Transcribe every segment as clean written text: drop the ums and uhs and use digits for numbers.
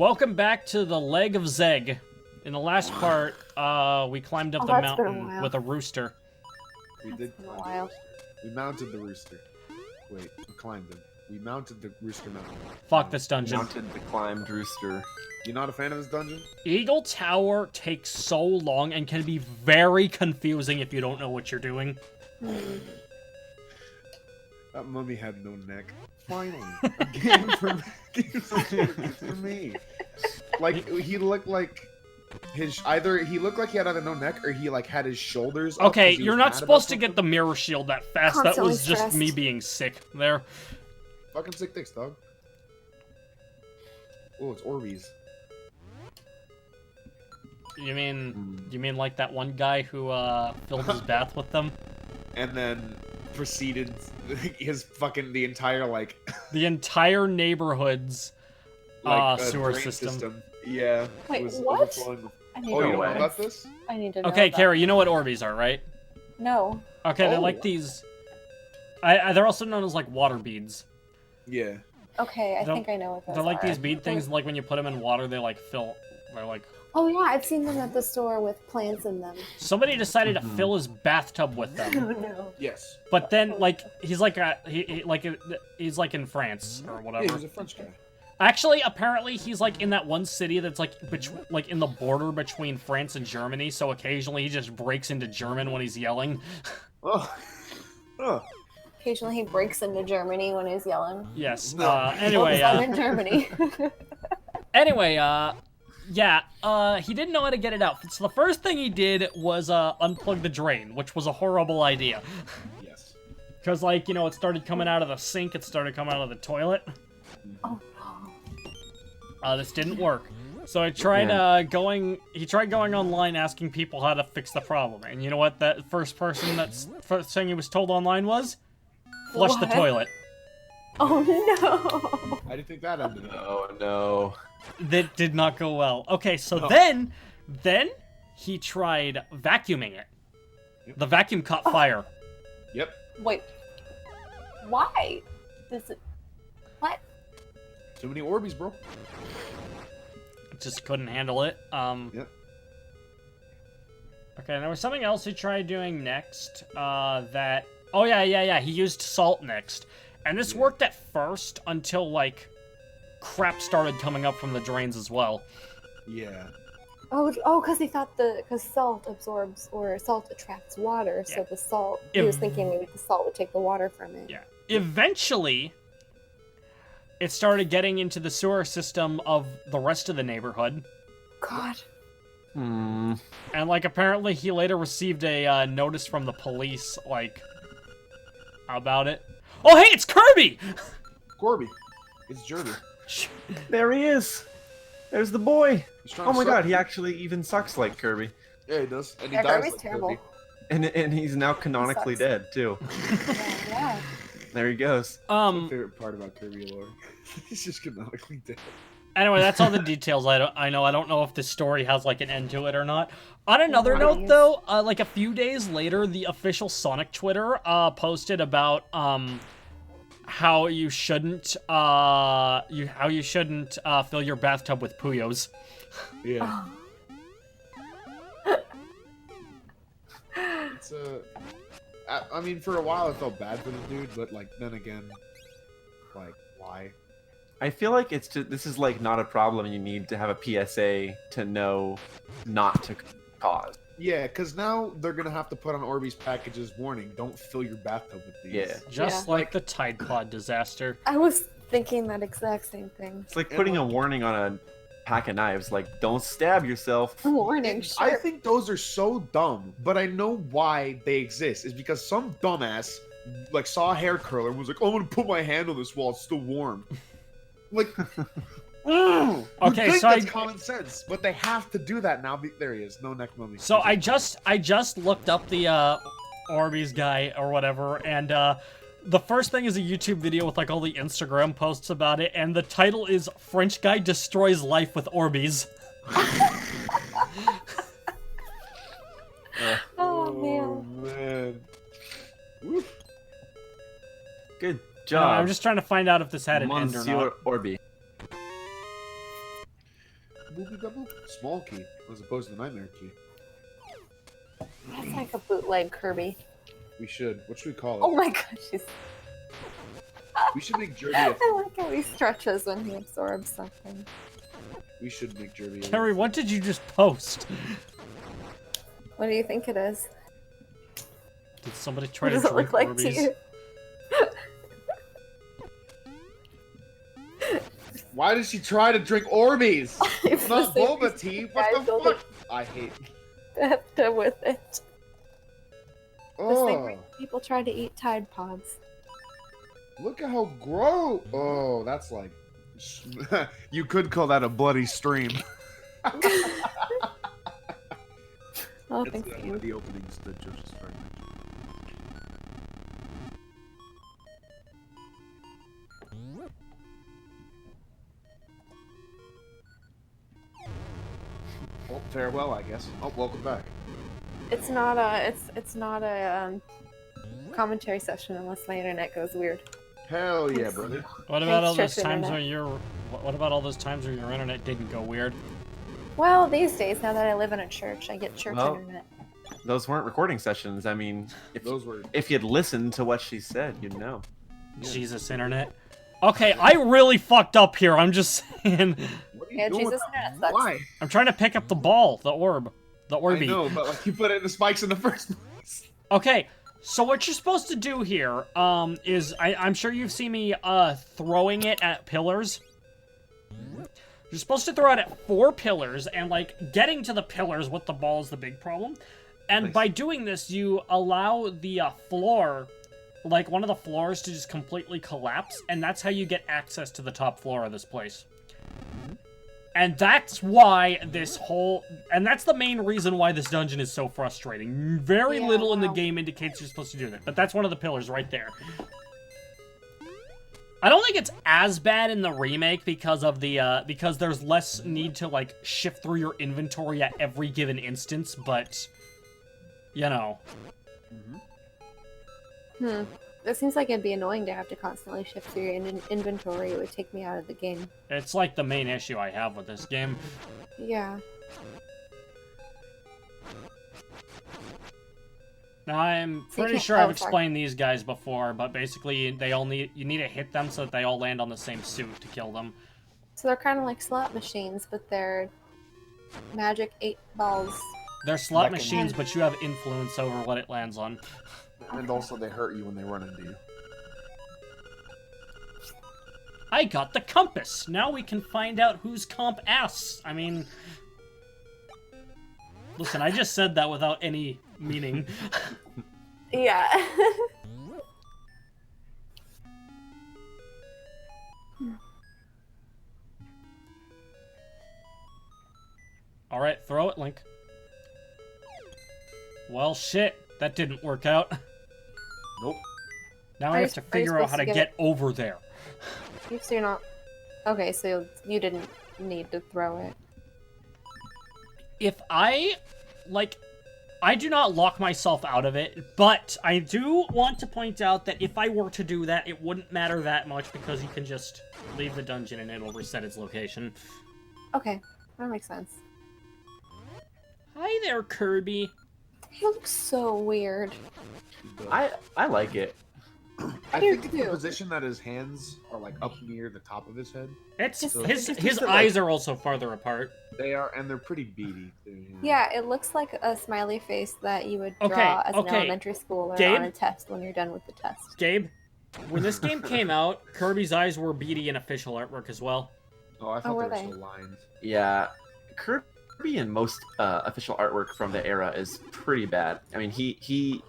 Welcome back to the Leg of Zeg. In the last part, we climbed up the mountain with a rooster. We did. Been a while. We mounted the rooster. Wait, we climbed him. We mounted the rooster mountain. Fuck this dungeon. Mounted the climbed rooster. You not a fan of this dungeon? Eagle Tower takes so long and can be very confusing if you don't know what you're doing. That mummy had no neck. Finally, a game for me. Like he looked like his he looked like he had either no neck or he like had his shoulders up. Okay, you're not supposed to get the mirror shield that fast. That Constantly was just stressed. me being sick there. Fucking sick dicks, dog. Oh, it's Orbeez. You mean like that one guy who filled his bath with them? And then proceeded the entire like The entire neighborhood's sewer drain system. Yeah. Wait, it was what? overflowing with- I need Oh, to you know know way. about this? I need to know Okay, about Carrie, you know what Orbeez are, right? No. Okay, they're Oh. like these. They're also known as like water beads. Yeah. Okay, I They're- think I know what those They're like are. these bead things. Like when you put them in water, they like fill. They're like. Oh yeah, I've seen them at the store with plants in them. Somebody decided to fill his bathtub with them, Oh no. Yes. but then like he's like he's like in France or Yeah, whatever. he's a French guy. Actually, apparently he's like in that one city that's like like in the border between France and Germany. So occasionally he just breaks into German when he's yelling. Oh. Oh. Occasionally he breaks into Germany when he's yelling. Yes. No. Anyway. I'm in Germany. Anyway. Yeah. He didn't know how to get it out. So the first thing he did was unplug the drain, which was a horrible idea. Yes. Because like it started coming out of the sink. It started coming out of the toilet. Oh no. This didn't work. So I tried He tried going online asking people how to fix the problem. And you know what? That first thing he was told online was, flush the What? toilet. Oh no. How do you think that ended? Oh no. That did not go well. Okay, so No. then he tried vacuuming it. Yep. The vacuum caught fire. Yep. Wait. Why? This is... What? Too many Orbeez, bro. Just couldn't handle it. Yep. Okay, there was something else he tried doing next. Oh yeah. He used salt next, and this worked at first until like crap started coming up from the drains as well. Yeah. Oh, because he thought because salt absorbs or salt attracts water, so Yeah. the salt. He If- was thinking maybe the salt would take the water from it. Yeah. Eventually, it started getting into the sewer system of the rest of the neighborhood, God. Hmm. and like apparently he later received a notice from the police like about it. Oh hey, it's Kirby! Corby. It's Jerby. There he is. There's the boy. He's trying Oh to my suck god, he you. actually even sucks like Kirby. Yeah, he does. And he Yeah, dies Kirby's like terrible. Kirby. And he's now canonically sucks. dead, too. Yeah. That's There he goes. my favorite part about Kirby lore. He's just canonically dead. Anyway, that's all the details I know. I don't know if this story has like an end to it or not. On another Nice. note, though, like a few days later, the official Sonic Twitter posted about how you shouldn't fill your bathtub with Puyos. Yeah. It's I mean, for a while I felt bad for the dude, but like then again, like why? I feel like this is like not a problem you need to have a PSA to know not to cause. Yeah, because now they're gonna have to put on Orbeez packages warning: don't fill your bathtub with these. Yeah. Just like the Tide Pod disaster. I was thinking that exact same thing. It's like putting a warning on a pack of knives, like don't stab yourself. Warning, I sure. think those are so dumb, but I know why they exist. Is because some dumbass like saw a hair curler and was like, "Oh, I'm gonna put my hand on this while it's still warm." Like, okay, Okay, think so that's common sense, but they have to do that now. There he is, no neck mummy. So I just looked up the Orbeez guy or whatever, and the first thing is a YouTube video with like all the Instagram posts about it, and the title is "French Guy Destroys Life with Orbeez." Oh man. man. Woof. Good job. I'm just trying to find out if this had an end or Monsieur not. Orby. double? Small key, as opposed to the nightmare key. That's like a bootleg Kirby. We should. What should we call it? Oh my gosh, he's... We should make Jerby. I like how he stretches when he absorbs something. We should make Jerby. Carrie, what did you just post? What do you think it is? Did somebody try What to does it drink look like Orbeez? to you? Why did she try to drink Orbeez? It's not Same boba tea. What guys the build fuck? I hate. it with it. This thing Oh, where people try to eat Tide Pods. look at how gross. Oh, that's like. You could call that a bloody stream. Oh, It's thanks, one Ian. of the openings that Joe just started. Well, farewell, I guess. Oh, welcome back. It's not a commentary session unless my internet goes weird. Hell yeah, brother. What about all Thanks, those Tristan, times internet. when what about all those times when your internet didn't go weird? Well, these days, now that I live in a church, I get church Well, internet. Those weren't recording sessions. I mean, Those were. if you'd listened to what she said, you'd know. Jesus, internet. Okay, I really fucked up here. I'm just saying. What are you Yeah, doing Jesus, with internet that? sucks. Why? I'm trying to pick up the ball, the orb, the I Orby. know, but like you put it in the spikes in the first place. Okay, so what you're supposed to do here, is I'm sure you've seen me throwing it at pillars. You're supposed to throw it at 4 pillars, and like getting to the pillars with the ball is the big problem. And Nice. by doing this, you allow the floor, like one of the floors, to just completely collapse, and that's how you get access to the top floor of this place. And that's why this whole... And that's the main reason why this dungeon is so frustrating. Very Yeah, little in the wow. game indicates you're supposed to do that, but that's one of the pillars right there. I don't think it's as bad in the remake because of the, because there's less need to, like, shift through your inventory at every given instance, but... You know. It seems like it'd be annoying to have to constantly shift through your inventory. It would take me out of the game. It's like the main issue I have with this game. Yeah. Now, I'm So you pretty can't- sure I've oh, sorry. explained these guys before, but basically they all need... You need to hit them so that they all land on the same suit to kill them. So they're kind of like slot machines, but they're magic 8 balls. They're slot Like a- machines, but you have influence over what it lands on. And also, they hurt you when they run into you. I got the compass! Now we can find out who's comp ass. I mean... Listen, I just said that without any meaning. Yeah. Alright, throw it, Link. Well, shit. That didn't work out. Nope. Now Are I you- have to are you figure out how to supposed to get over there. So you're not... Okay, so you didn't need to throw it. If I, like, I do not lock myself out of it, but I do want to point out that if I were to do that, it wouldn't matter that much because you can just leave the dungeon and it'll reset its location. Okay, that makes sense. Hi there, Kirby. He looks so weird. I like it. I do think it's the too. position that his hands are like up near the top of his head. It's Just- his it's his just eyes are also farther apart. They are, and they're pretty beady. Yeah, it looks like a smiley face that you would draw Okay, as an okay. elementary schooler Gabe? on a test when you're done with the test. Gabe, when this game came out, Kirby's eyes were beady in official artwork as well. Oh, I thought were they were they? so lined. Yeah, Kirby in most official artwork from the era is pretty bad. I mean, he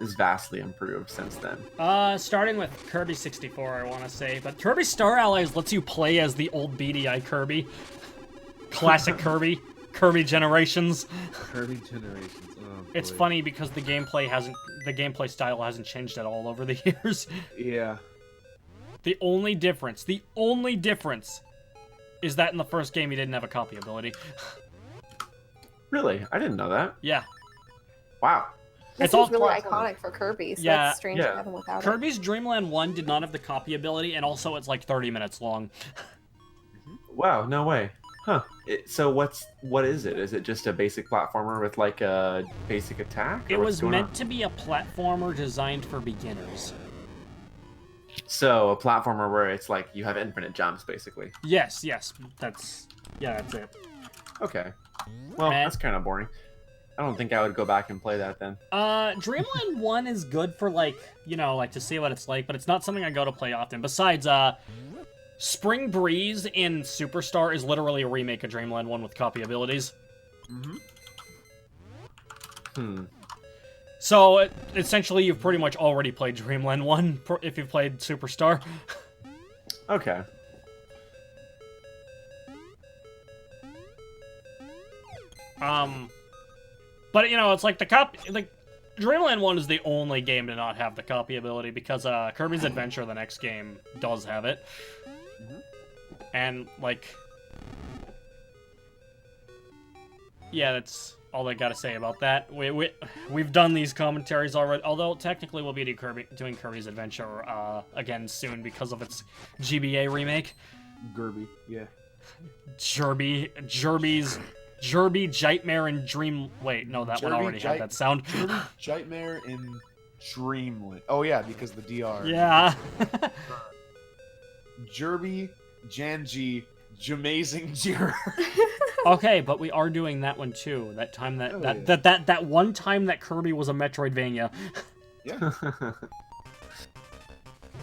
is vastly improved since then. Starting with Kirby 64, I want to say, but Kirby Star Allies lets you play as the old beady eye Kirby. Classic Kirby. Kirby Generations. Kirby Generations. Oh, It's boy. funny because the gameplay style hasn't changed at all over the years. Yeah. The only difference is that in the first game you didn't have a copy ability. Really, I didn't know that. Yeah. Wow. This It's all is really platform. iconic for Kirby, so Yeah, that's strange yeah. to have him without it. Kirby's Dream Land 1 did not have the copy ability, and also it's like 30 minutes long. Wow, no way. Huh. So what is it? Is it just a basic platformer with like a basic attack? It was meant to be a platformer designed for beginners. So a platformer where it's like you have infinite jumps, basically. Yes, that's it. Okay. Well, Man. that's kind of boring. I don't think I would go back and play that then. Dreamland 1 is good for like, like to see what it's like, but it's not something I go to play often. Besides, Spring Breeze in Superstar is literally a remake of Dreamland 1 with copy abilities. So, essentially, you've pretty much already played Dreamland 1 if you've played Superstar. Okay. But, it's like Dreamland 1 is the only game to not have the copy ability because Kirby's Adventure, the next game, does have it. And, yeah, that's all I gotta say about that. We've done these commentaries already, although technically we'll be doing Kirby's Adventure again soon because of its GBA remake. Gerby, yeah. Jerby, Jitmare, and Dream... Wait, no, that one already had that sound. Jerby, Jitmare, and Dreamland. Oh, yeah, because the DR. Yeah. Jerby, Janji, Jamazing Jira. Okay, but we are doing that one too. That time that one time that Kirby was a Metroidvania. Yeah.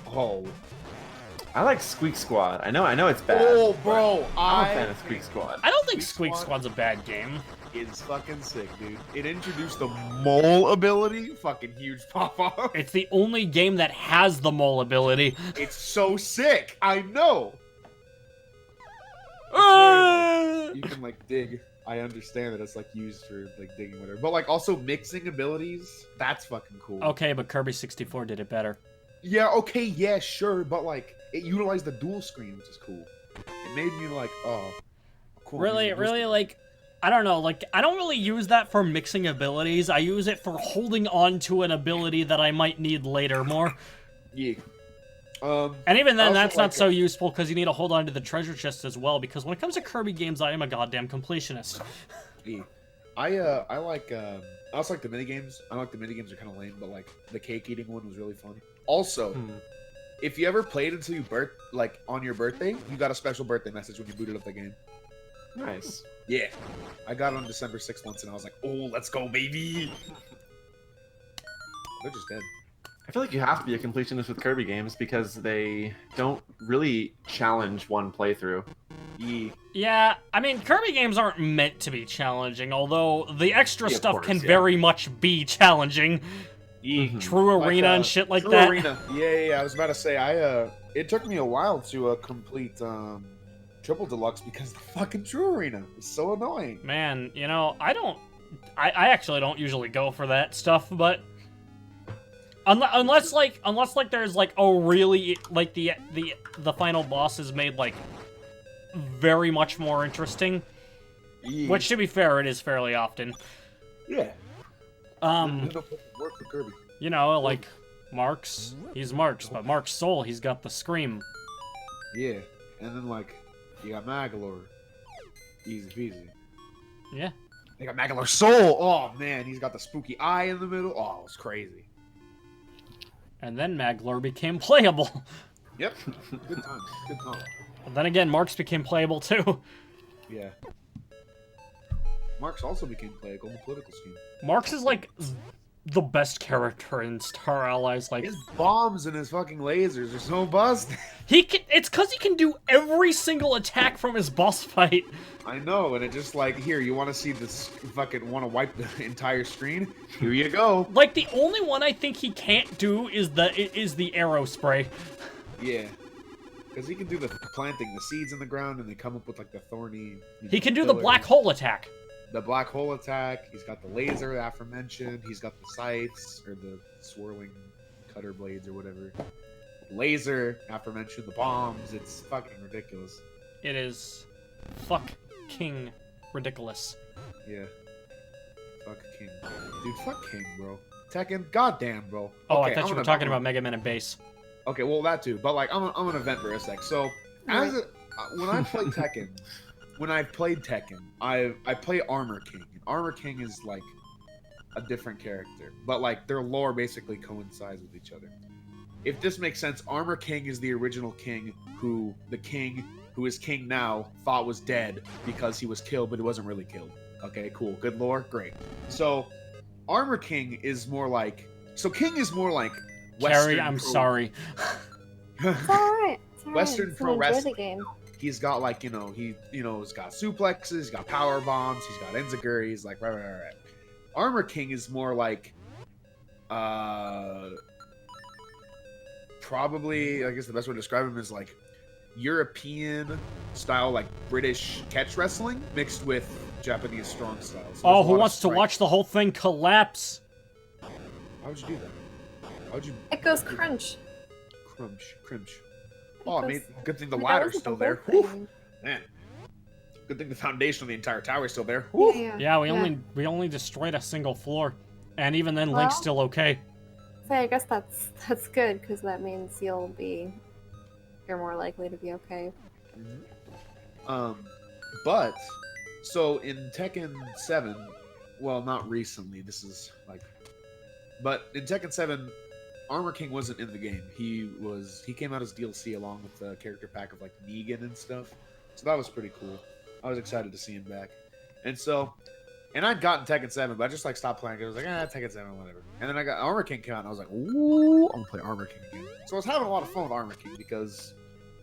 Oh. I like Squeak Squad. I know it's bad. Oh, bro, I'm a fan of Squeak Squad. I don't think Squeak Squad's a bad game. It's fucking sick, dude. It introduced the mole ability. Fucking huge pop off. It's the only game that has the mole ability. It's so sick. I know. You can like dig. I understand that it's like used for like digging whatever, but like also mixing abilities. That's fucking cool. Okay, but Kirby 64 did it better. Yeah. Okay. Yeah. Sure. But like it utilized the dual screen, which is cool. It made me like, oh, cool. Really, like. I don't know, like, I don't really use that for mixing abilities. I use it for holding on to an ability that I might need later more. Yeah. And even then, that's not so useful because you need to hold on to the treasure chest as well, because when it comes to Kirby games, I am a goddamn completionist. Yeah. I also like the minigames. I like the minigames are kind of lame, but like the cake eating one was really fun. Also, if you ever played until you on your birthday, you got a special birthday message when you booted up the game. Nice. Yeah. I got it on December 6th once, and I was like, oh, let's go, baby! They're just dead. I feel like you have to be a completionist with Kirby games because they don't really challenge one playthrough. Yeah, I mean, Kirby games aren't meant to be challenging, although the extra stuff can very much be challenging. True Arena and shit like that. Arena. Yeah, I was about to say, it took me a while to complete, Triple Deluxe because the fucking True Arena is so annoying. Man, I actually don't usually go for that stuff, but unless there's like really like the final boss is made like very much more interesting, which to be fair, it is fairly often. Yeah. Work for Kirby. Like Mark's, he's Mark's, but Mark's Soul, he's got the scream. Yeah, and then like. You got Magalore. Easy peasy. Yeah. They got Magalore Soul. Oh, man. He's got the spooky eye in the middle. Oh, it's crazy. And then Magalore became playable. Yep. Good times. Good times. But then again, Mark's became playable too. Yeah. Mark's also became playable in the political scheme. Mark's is like the best character in Star Allies. Like his bombs and his fucking lasers are so busted. It's because he can do every single attack from his boss fight. I know, and it just like, here, you want to see this fucking, want to wipe the entire screen? Here you go. Like, the only one I think he can't do is the arrow spray. Yeah. Because he can do the planting the seeds in the ground and they come up with like the thorny... He can do the black hole attack. The black hole attack. He's got the laser aforementioned. He's got the scythes, or the swirling cutter blades or whatever. Laser aforementioned. The bombs. It's fucking ridiculous. It is fucking ridiculous. Yeah. Fuck King. Dude, fuck King, bro. Tekken, goddamn, bro. Oh, okay, I thought you were talking about Mega Man and Base. Okay, well, that too. But, like, I'm gonna vent for a sec. So, when I play Tekken, when I've played Tekken, I play Armor King. And Armor King is like a different character, but like their lore basically coincides with each other. If this makes sense, Armor King is the original king who the king who is king now thought was dead because he was killed, but he wasn't really killed. Okay, cool. Good lore? Great. So, Armor King is more like... So, King is more like Western... Carrie, I'm sorry. It's alright. Western pro Enjoy the wrestling. game. He's got like, he's got suplexes, he's got power bombs, he's got enziguri, he's like, right. Armor King is more like... probably, I guess the best way to describe him is like European style, like British catch wrestling mixed with Japanese strong style. So Oh, who wants to watch the whole thing collapse? Why would you do that? Why would you? It goes crunch. Crunch. Oh, I mean, good thing the That ladder's wasn't still the there. whole Whew, thing. man. Good thing the foundation of the entire tower is still there. Whew. Yeah, we only destroyed a single floor, and even then, Link's Well- still okay. So I guess that's good because that means you're more likely to be okay. But so in Tekken 7, well, not recently. This is like, but in Tekken 7, Armor King wasn't in the game. He came out as DLC along with the character pack of like Negan and stuff. So that was pretty cool. I was excited to see him back. And I'd gotten Tekken 7, but I just like stopped playing. I was like, Tekken 7, whatever. And then I got Armor King come out, and I was like, ooh, I'm gonna play Armor King again. So I was having a lot of fun with Armor King because,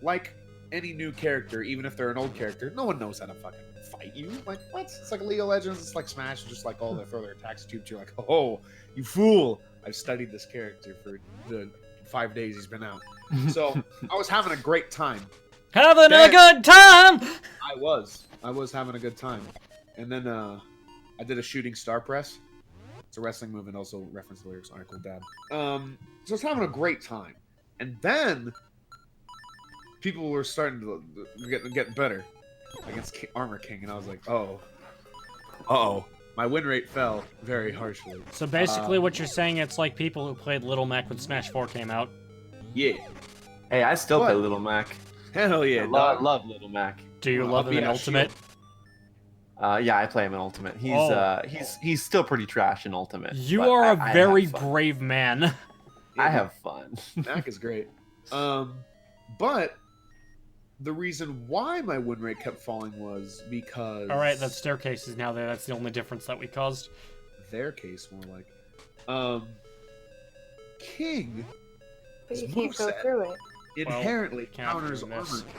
like any new character, even if they're an old character, no one knows how to fucking fight you. Like, what? It's like League of Legends, it's like Smash, just like all their further attacks at you, but you're like, oh, you fool. I've studied this character for the 5 days he's been out. So I was having a great time. Having a good time! I was having a good time. And then I did a shooting star press. It's a wrestling move and also reference the lyrics. Alright, cool, dad. So I was having a great time. And then people were starting to get better against Armor King, and I was like, uh-oh. My win rate fell very harshly. So basically what you're saying, it's like people who played Little Mac when Smash 4 came out. Yeah. Hey, I still What? play Little Mac. Hell yeah, I dog. love Little Mac. Do you I'll love him be in a Ultimate? Yeah, I play him in Ultimate. He's still pretty trash in Ultimate. You but are a I very have fun. brave man. I have fun. Mac is great. But the reason why my win rate kept falling was because... Alright, that staircase is now there. That's the only difference that we caused. Their case, more like. King But you His can't go moveset. through it. inherently can't counters do Armor this. King.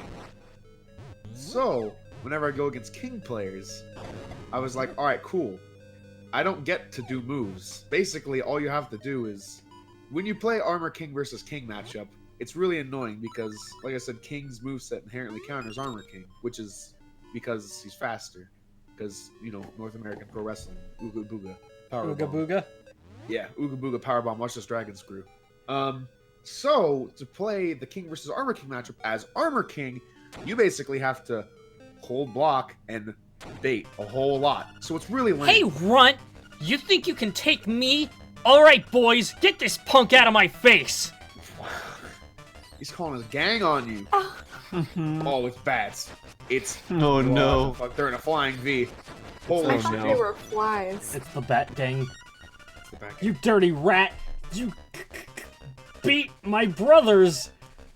So, whenever I go against King players, I was like, alright, cool. I don't get to do moves. Basically, all you have to do is... When you play Armor King versus King matchup, it's really annoying because, like I said, King's moveset inherently counters Armor King, which is because he's faster. Because, North American Pro Wrestling, Ooga Booga, Power Ooga Bomb. booga. Yeah, Ooga Booga Powerbomb, watch this dragon screw. So, to play the King versus Armor King matchup as Armor King, you basically have to hold block and bait a whole lot. So it's really lame. Hey, Runt! You think you can take me? Alright, boys, get this punk out of my face! He's calling his gang on you. Oh, it's bats. It's... Oh no. Fuck, they're in a flying V. Holy I Oh, thought shit. they were flies. It's the Bat Gang. It's the back. You dirty rat! You beat my brothers!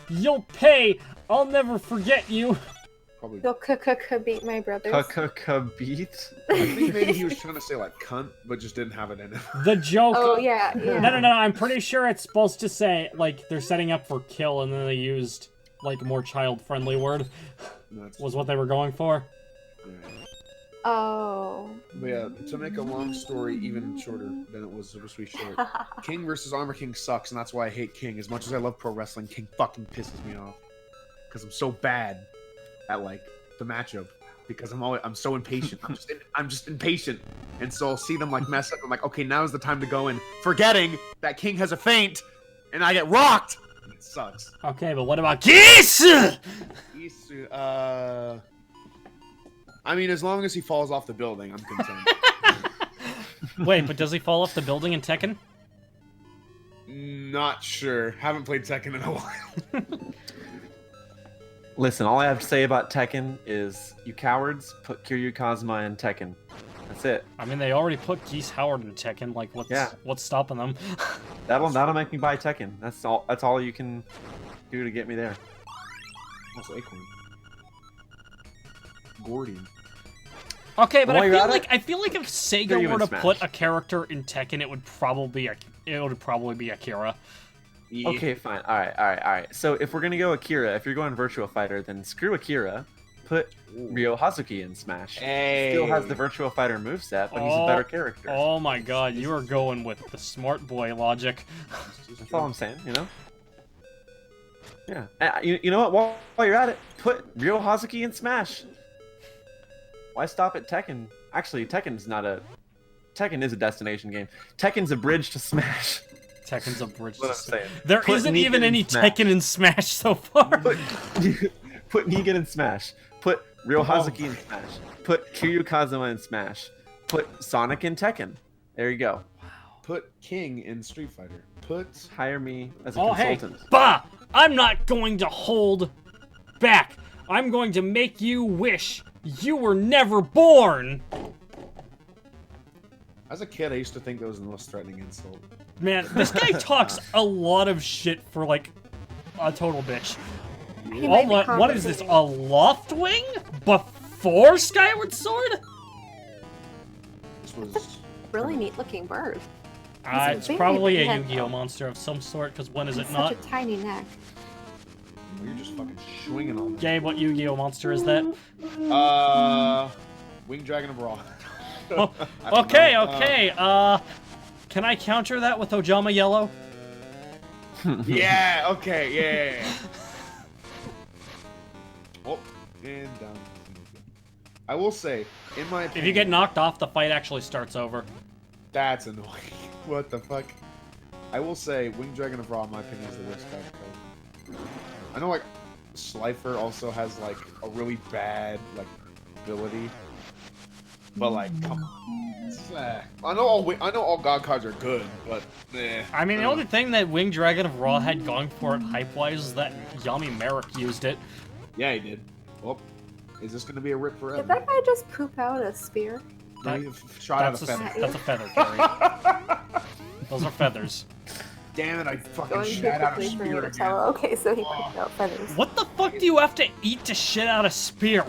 You'll pay! I'll never forget you! Probably... You'll beat my brothers. Beat? I think maybe he was trying to say, like, cunt, but just didn't have it in him. The joke... Oh, yeah. No, I'm pretty sure it's supposed to say, like, they're setting up for kill, and then they used, like, a more child-friendly word, was what they were going for. Alright. Oh. But yeah, to make a long story even shorter than it was supposed to be short, King versus Armor King sucks, and that's why I hate King. As much as I love pro wrestling, King fucking pisses me off. Because I'm so bad at, like, the matchup. Because I'm so impatient. I'm just impatient. And so I'll see them, like, mess up. I'm like, okay, now's the time to go in. Forgetting that King has a feint, and I get rocked! And it sucks. Okay, but what about Geese? Isu, I mean, as long as he falls off the building, I'm content. Wait, but does he fall off the building in Tekken? Not sure. Haven't played Tekken in a while. Listen, all I have to say about Tekken is, you cowards, put Kiryu Kazuma in Tekken. That's it. I mean, they already put Geese Howard in Tekken. Like, what's stopping them? That'll make me buy Tekken. That's all you can do to get me there. Also, Acorn. Gordy. Okay, but While you're at I feel like if Sega Kiryu were in to Smash. put a character in Tekken, it would probably be Akira. Yeah. Okay, fine. All right. So if we're gonna go Akira, if you're going Virtua Fighter, then screw Akira. Put Ryo Hazuki in Smash. Hey. Still has the Virtua Fighter moveset, but he's a better character. Oh my god, you are going with the smart boy logic. That's all I'm saying, you know? Yeah. You know what? While you're at it, put Ryo Hazuki in Smash. Why stop at Tekken? Actually, Tekken is a destination game. Tekken's a bridge to Smash. Tekken's a bridge That's what to I'm Smash. saying. There Put isn't Negan even in any Smash. Tekken in Smash so far. Put Negan in Smash. Put Ryo Hazuki in Smash. Put Kiryu Kazuma in Smash. Put Sonic in Tekken. There you go. Put King in Street Fighter. Put Hire me as a Oh, hey, consultant. bah! I'm not going to hold back. I'm going to make you wish you were never born. As a kid, I used to think that was the most threatening insult. Man, this guy talks a lot of shit for, like, a total bitch. He Oh, might be what is this, a compensating. Loftwing? Before Skyward Sword? This was Really neat looking bird. It's very probably a big head, Yu-Gi-Oh though. monster of some sort, because when is It's it such not? a tiny neck. you're just fucking swinging on them. Gabe, what Yu-Gi-Oh monster is that? Winged Dragon of Raw. Oh, I don't okay, know. okay, can I counter that with Ojama Yellow? Yeah. Okay. Yeah. Oh, and down. I will say, in my opinion, If you get knocked off, the fight actually starts over. that's annoying. What the fuck? I will say, Winged Dragon of Raw, in my opinion, is the worst card. I know, like, Slifer also has like a really bad like ability, but like, come on. I know all God cards are good, but I mean, the only thing that Winged Dragon of Raw had going for it hype-wise is that Yami Merrick used it. Yeah, he did. Oh, is this gonna be a rip forever? Did that guy just poop out a spear? No, he shot out a That's feather. that's a feather, Carrie. Those are feathers. Damn it! I fucking Going too shot out a quickly for me spear to again. tell. Okay, so he pooped out feathers. What the fuck do you have to eat to shit out a spear?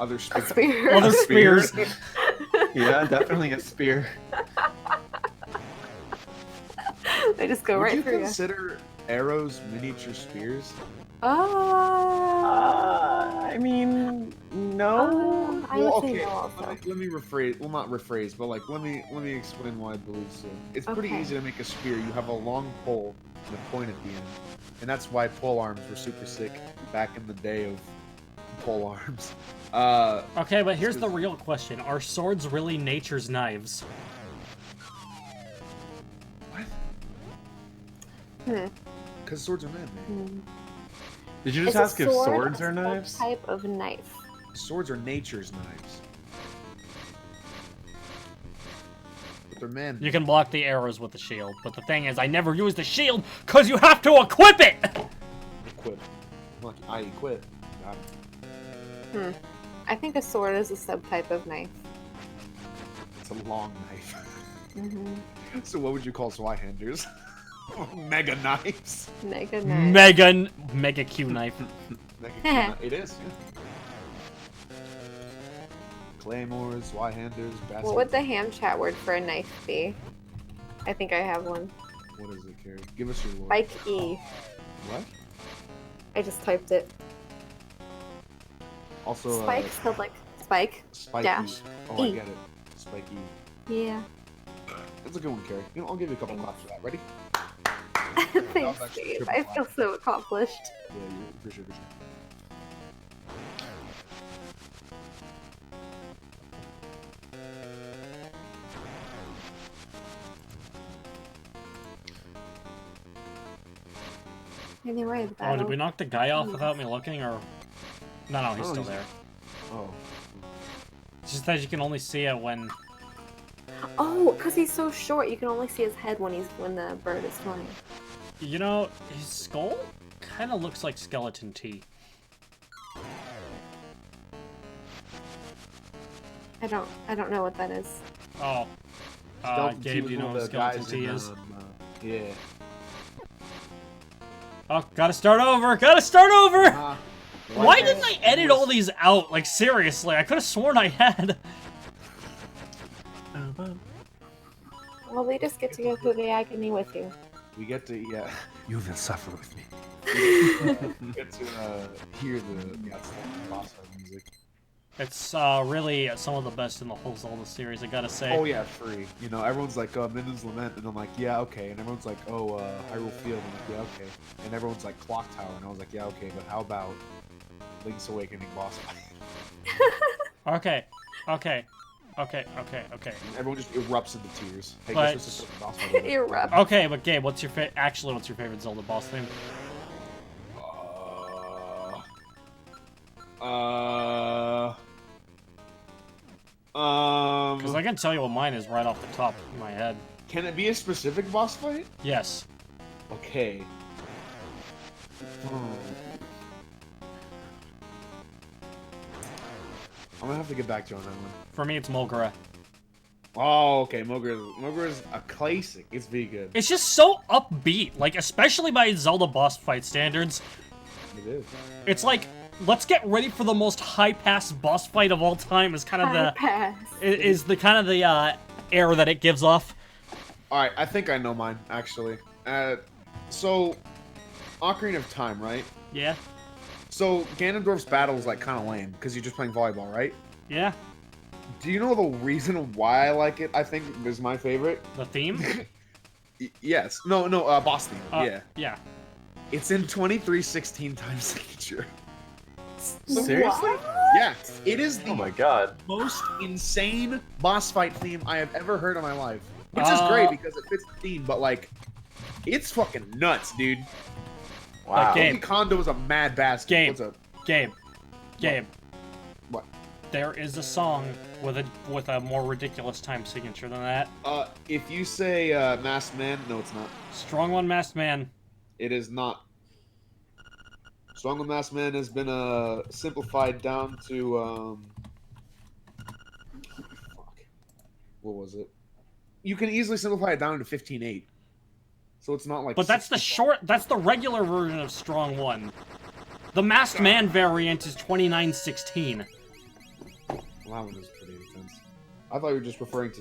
Other A spear. spear. Other spears. Yeah, definitely a spear. They just go Would right you through you. consider arrows miniature spears? Oh. I mean, no. I would Well, say okay. no also. Let me rephrase. Well, not rephrase, but like let me explain why I believe so. It's pretty Okay. easy to make a spear. You have a long pole and a point at the end, and that's why pole arms were super sick back in the day of pole arms. Okay, but here's the real question. Are swords really nature's knives? What? Hmm. Because swords are man-made. Hmm. Did you just Is a ask if sword swords a are knives? type of knife? Swords are nature's knives. But they're man. You can block the arrows with the shield, but the thing is, I never use the shield because you have to equip it! Equip. Look, I equip. Got it. I think a sword is a subtype of knife. It's a long knife. Mm-hmm. So what would you call Swyhanders? Mega knives. Mega knife. Mega Q knife. It is. Yeah. Claymores, Swyhanders, Bassett. What would the ham chat word for a knife be? I think I have one. What is it, Carrie? Give us your word. Spike E. What? I just typed it. Also, Spike spelled like spike. Spiky. dash Oh, I E. get it. Spiky. Yeah. That's a good one, Carrie. You know, I'll give you a couple claps for that. Ready? Thanks, actually Gabe. triple I feel so accomplished. Yeah, you for sure, for sure. Anyway, the Oh, battle. did we knock the guy off without me looking, or... No, he's Oh, still he's- there. Oh. It's just that you can only see it when... Oh, because he's so short, you can only see his head when the bird is flying. You know, his skull kind of looks like skeleton tea. I don't know what that is. Oh. Skeleton T Gabe, was do you know one what of the Skeleton guys T in, is? Yeah. Oh, gotta start over! Gotta start over! Why Okay. didn't I edit all these out? Like, seriously, I could have sworn I had. Well, we just get to go through the agony with you. We get to, yeah. You will suffer with me. We get to hear the boss fight music. It's really some of the best in the whole Zelda series, I gotta say. Oh yeah, free. You know, everyone's like, oh, Minun's Lament, and I'm like, yeah, okay. And everyone's like, oh, Hyrule Field, and I'm like, yeah, okay. And everyone's like, Clock Tower, and I was like, yeah, okay, but how about Link's Awakening boss fight? Okay, okay, okay, okay, okay. And everyone just erupts into tears. Hey, But- guess what's the boss fight of it? Erupt. Okay, but Gabe, what's your actually, what's your favorite Zelda boss theme? Because I can tell you what mine is right off the top of my head. Can it be a specific boss fight? Yes. Okay. I'm gonna have to get back to you on that one. For me, it's Mulgara. Oh, okay. Mogra's a classic. It's very good. It's just so upbeat, like, especially by Zelda boss fight standards. It is. It's like, let's get ready for the most high-pass boss fight of all time is kind of the... Pass. Is the kind of the, air that it gives off. Alright, I think I know mine, actually. So, Ocarina of Time, right? Yeah? So, Ganondorf's battle is, like, kind of lame, because you're just playing volleyball, right? Yeah? Do you know the reason why I like it, I think, is my favorite? The theme? Yes. No, boss theme, yeah. Yeah. It's in 2316 time signature. Seriously? Yeah, it is the Oh my god. most insane boss fight theme I have ever heard in my life. Which is great because it fits the theme, but like, it's fucking nuts, dude. Wow. Okay. Donkey Kondo is a mad bastard. Gabe. What's up? Gabe. Gabe. What? There is a song with a more ridiculous time signature than that. If you say Masked Man, no, it's not. Strong One Masked Man. It is not. Strong One Masked Man has been simplified down to fuck. What was it? You can easily simplify it down to 15.8. So it's not like. But that's the 65. that's the regular version of Strong One. The Masked Man variant is 2916. Well, that one is pretty intense. I thought you were just referring to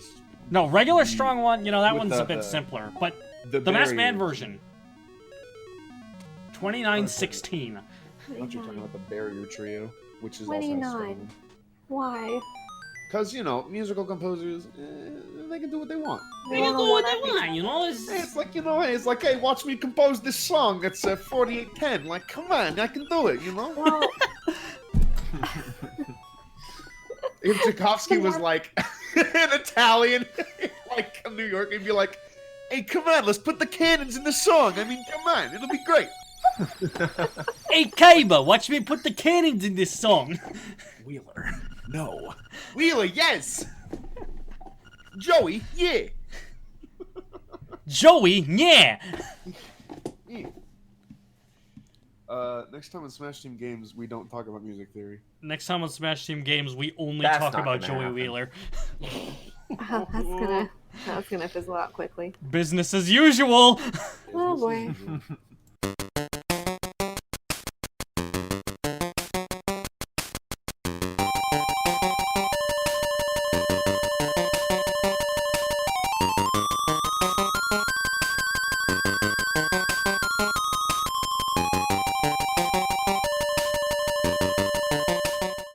No, regular Strong One, you know, that With one's a the- bit simpler. But the the Masked Man barrier. version. 2916. I thought you were talking about the Barrier Trio, which is 29. also Why? because you know musical composers, they can do what they want. They can do what they want, you know? It's like it's like, hey, watch me compose this song. It's 4810. Like, come on, I can do it. You know. Well, If Tchaikovsky was like an Italian, like New York, he'd be like, "Hey, come on, let's put the cannons in the song. I mean, come on, it'll be great." Hey, Kaiba, watch me put the cannons in this song. Wheeler, no. Wheeler, yes. Joey, yeah. Joey, yeah. Next time on Smash Team Games, we don't talk about music theory. Next time on Smash Team Games, we only That's talk not about gonna Joey happen. Wheeler. that's gonna fizzle out quickly. Business as usual. Oh boy.